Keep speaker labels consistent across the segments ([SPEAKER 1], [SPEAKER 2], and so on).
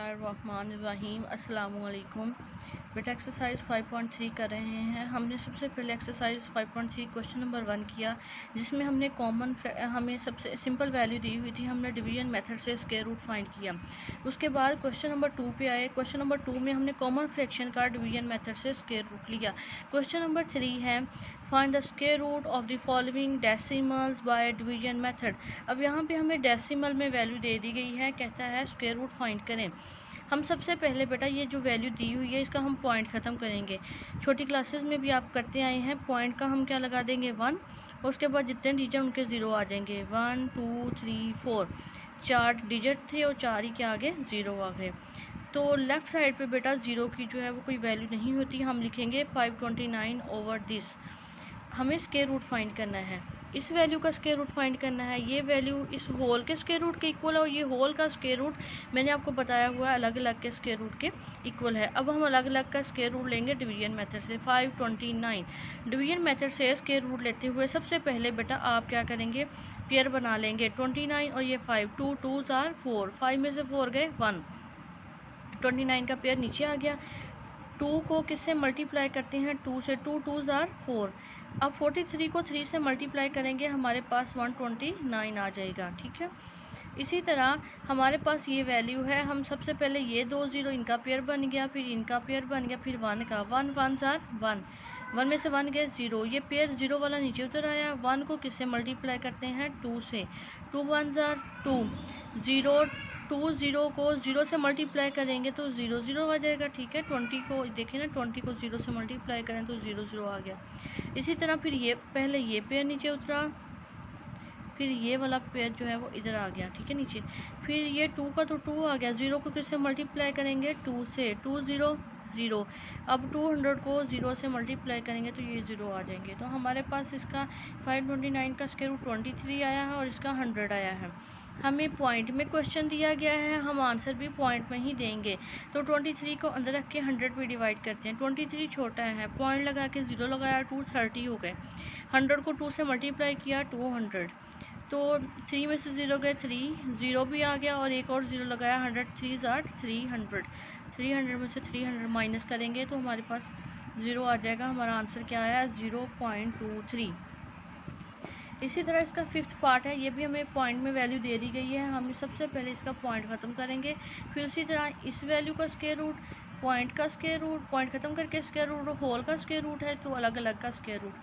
[SPEAKER 1] बिस्मिल्लाहिर्रहमानिर्रहीम। अस्सलामुअलैकुम। बेटा एक्सरसाइज 5.3 कर रहे हैं। हमने सबसे पहले एक्सरसाइज 5.3 क्वेश्चन नंबर 1 किया, जिसमें हमने हमें सबसे सिंपल वैल्यू दी हुई थी। हमने डिवीजन मेथड से स्क्वायर रूट फाइंड किया। उसके बाद क्वेश्चन नंबर 2 पे आए। क्वेश्चन नंबर 2 में हमने कॉमन फ्रैक्शन का डिवीजन मेथड से स्क्वायर रूट लिया। क्वेश्चन नंबर 3 है find the square root of the following decimals by division method. अब यहाँ पे हमें डेसिमल में वैल्यू दे दी गई है, कहता है स्क्वायर रूट फाइंड करें। हम सबसे पहले बेटा ये जो वैल्यू दी हुई है इसका हम पॉइंट ख़त्म करेंगे। छोटी क्लासेस में भी आप करते आए हैं। पॉइंट का हम क्या लगा देंगे 1, और उसके बाद जितने डिजिट उनके 0 आ जाएंगे। 1 2 3 4 4 डिजिट थे और 4 ही के आगे 0 आ गए। तो लेफ़्ट साइड पे बेटा 0 की जो है वो कोई वैल्यू नहीं होती। हम लिखेंगे 529 ओवर दिस। हमें स्क्वायर रूट फाइंड करना है, इस वैल्यू का स्क्वायर रूट फाइंड करना है। ये वैल्यू इस होल के स्क्वायर रूट के इक्वल है, और ये होल का स्क्वायर रूट मैंने आपको बताया हुआ है अलग अलग के स्क्वायर रूट के इक्वल है। अब हम अलग अलग का स्क्वायर रूट लेंगे डिवीजन मेथड से। 529 डिवीजन मेथड से स्क्वायर रूट लेते हुए सबसे पहले बेटा आप क्या करेंगे, पेयर बना लेंगे। 29 और ये 5, 2 2 4, 5 में से 4 गए 1, 29 का पेयर नीचे आ गया। 2 को किससे मल्टीप्लाई करते हैं, 2 से, 2 2 4। अब 43 को 3 से मल्टीप्लाई करेंगे, हमारे पास 129 आ जाएगा। ठीक है, इसी तरह हमारे पास ये वैल्यू है। हम सबसे पहले ये 2 0 इनका पेयर बन गया, फिर इनका पेयर बन गया, फिर 1 का। 1 1 1, 1 में से 1 गए 0, ये पेयर 0 वाला नीचे उतर आया। 1 को किससे मल्टीप्लाई करते हैं, 2 से। 2 1 2, 0 2 0 को 0 से मल्टीप्लाई करेंगे तो 0 0 आ जाएगा। ठीक है, 20 को देखें ना, 20 को 0 से मल्टीप्लाई करें तो 0 0 आ गया। इसी तरह फिर ये पहले ये पेयर नीचे उतरा, फिर ये वाला पेयर जो है वो इधर आ गया। ठीक है, नीचे। फिर ये 2 का तो 2 आ गया। 0 को किससे मल्टीप्लाई करेंगे, 2 से। 2 0 0, अब 200 को 0 से मल्टीप्लाई करेंगे तो ये 0 आ जाएंगे। तो हमारे पास इसका 529 का स्क्वायर रूट 23 आया है और इसका 100 आया है। हमें पॉइंट में क्वेश्चन दिया गया है, हम आंसर भी पॉइंट में ही देंगे। तो 23 को अंदर रख के 100 पे डिवाइड करते हैं। 23 छोटा है, पॉइंट लगा के 0 लगाया, 230 हो गए। 100 को 2 से मल्टीप्लाई किया 200, तो 3 में से 0 गए 3, 0 भी आ गया और एक और 0 लगाया। 100 3 300, 300 में से 300 माइनस करेंगे तो हमारे पास 0 आ जाएगा। हमारा आंसर क्या आया, 0.23। इसी तरह इसका 5th पार्ट है, ये भी हमें पॉइंट में वैल्यू दे दी गई है। हम सबसे पहले इसका पॉइंट ख़त्म करेंगे, फिर उसी तरह इस वैल्यू का स्क्वायर रूट, पॉइंट का स्क्वायर रूट, पॉइंट ख़त्म करके स्क्वायर रूट, होल का स्क्वायर रूट है तो अलग अलग का स्क्वायर रूट।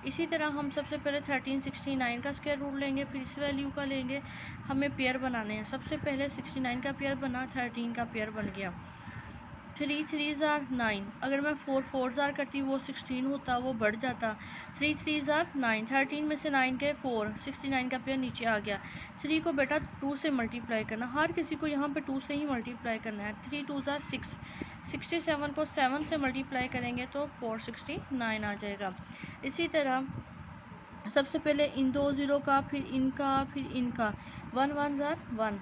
[SPEAKER 1] इसी तरह हम सबसे पहले 1369 का स्क्वायर रूट लेंगे, फिर इस वैल्यू का लेंगे। हमें पेयर बनाने हैं। सबसे पहले 69 का पेयर बना, 13 का पेयर बन गया। 3 3 9, अगर मैं 4 4 करती वो 16 होता, वो बढ़ जाता। 3 3 9, 13 में से 9 गए 4, 69 का पेयर नीचे आ गया। 3 को बेटा 2 से मल्टीप्लाई करना, हर किसी को यहाँ पे 2 से ही मल्टीप्लाई करना है। 3 2 6, 67 को 7 से मल्टीप्लाई करेंगे तो 469 आ जाएगा। इसी तरह सबसे पहले इन 2 0 का, फिर इनका, फिर इनका। 1 1 1,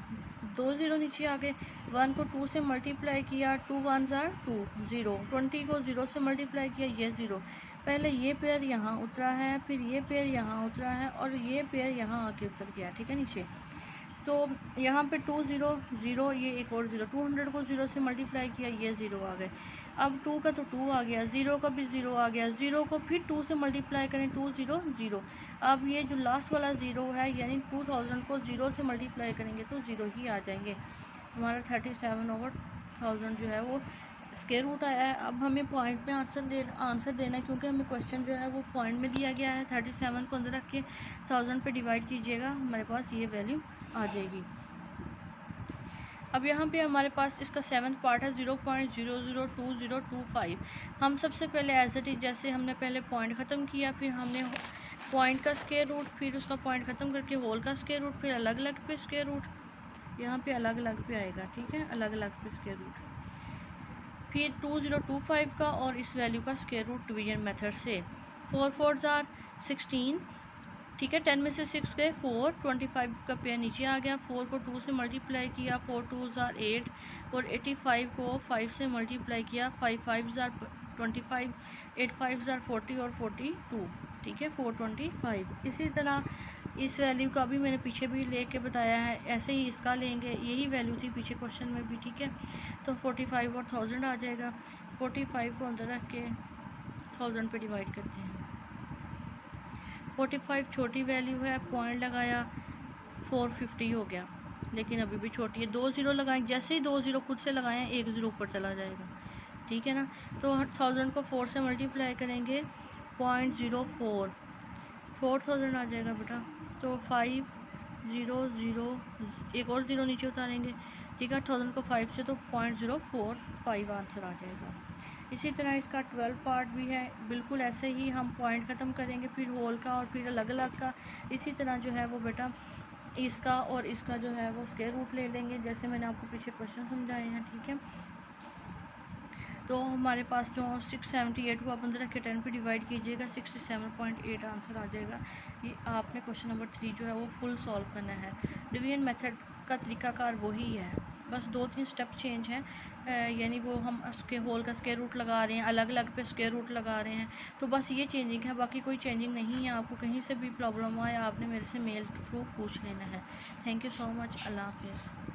[SPEAKER 1] 2 0 नीचे आ गए। 1 को 2 से मल्टीप्लाई किया, 2 1 2 0, 20 को 0 से मल्टीप्लाई किया, ये 0। पहले ये पेयर यहाँ उतरा है, फिर ये पेयर यहाँ उतरा है और ये पेयर यहाँ आके उतर गया। ठीक है, नीचे। तो यहाँ पे 2 0 0, ये एक और 0, 200 को 0 से मल्टीप्लाई किया, ये 0 आ गए। अब 2 का तो 2 आ गया, 0 का भी 0 आ गया। 0 को फिर 2 से मल्टीप्लाई करें, 2 0 0। अब ये जो लास्ट वाला 0 है, यानी 2000 को 0 से मल्टीप्लाई करेंगे तो 0 ही आ जाएंगे। हमारा 37/1000 जो है वो स्क्वायर रूट आया है। अब हमें पॉइंट में आंसर देना है, क्योंकि हमें क्वेश्चन जो है वो पॉइंट में दिया गया है। 37 को अंदर रख के 1000 पे डिवाइड कीजिएगा, हमारे पास ये वैल्यू आ जाएगी। अब यहाँ पे हमारे पास इसका 7th पार्ट है, 0.002025। हम सबसे पहले एज इट इज, जैसे हमने पहले पॉइंट ख़त्म किया, फिर हमने पॉइंट का स्क्वायर रूट, फिर उसका पॉइंट ख़त्म करके होल का स्क्वायर रूट, फिर अलग अलग पे स्क्वायर रूट, यहाँ पे अलग अलग पे आएगा। ठीक है, अलग अलग पे स्क्वायर रूट, फिर 2025 का और इस वैल्यू का स्क्वायर रूट डिवीजन मेथड से। 4 4 16, ठीक है, 10 में से 6 गए 4, 25 का पेयर नीचे आ गया। 4 को 2 से मल्टीप्लाई किया, 4 2 8, और 85 को 5 से मल्टीप्लाई किया, 5 5 25, 8 5 40 और 42। ठीक है, 425। इसी तरह इस वैल्यू का भी मैंने पीछे भी लेके बताया है, ऐसे ही इसका लेंगे, यही वैल्यू थी पीछे क्वेश्चन में भी, ठीक है। तो 45 और 1000 आ जाएगा। 45 को अंदर रख के 1000 पे डिवाइड करते हैं। 45 छोटी वैल्यू है, पॉइंट लगाया 450 हो गया, लेकिन अभी भी छोटी है। 2 ज़ीरो लगाएं, जैसे ही 2 ज़ीरो खुद से लगाएं 1 ज़ीरो ऊपर चला जाएगा, ठीक है ना। तो 1000 को 4 से मल्टीप्लाई करेंगे 0.04, 4000 आ जाएगा बेटा। तो 500, एक और ज़ीरो नीचे उतारेंगे, ठीक है। 1000 को 5 से तो 0.045 आंसर आ जाएगा। इसी तरह इसका 12 पार्ट भी है, बिल्कुल ऐसे ही हम पॉइंट ख़त्म करेंगे, फिर होल का और फिर अलग अलग का। इसी तरह जो है वो बेटा इसका और इसका जो है वो स्क्वायर रूट ले लेंगे, जैसे मैंने आपको पीछे क्वेश्चन समझाए हैं, ठीक है। तो हमारे पास जो 678 को आप अंदर रख के 10 पे डिवाइड कीजिएगा, 67.8 आंसर आ जाएगा। ये आपने क्वेश्चन नंबर 3 जो है वो फुल सॉल्व करना है। डिवीजन मेथड का तरीकाकार वही है, बस 2-3 स्टेप चेंज हैं, यानी वो हम उसके होल का स्क्वायर रूट लगा रहे हैं, अलग अलग पे स्क्वायर रूट लगा रहे हैं, तो बस ये चेंजिंग है, बाकी कोई चेंजिंग नहीं है। आपको कहीं से भी प्रॉब्लम आए आपने मेरे से मेल के थ्रू पूछ लेना है। Thank you so much. अल्लाह हाफिज़।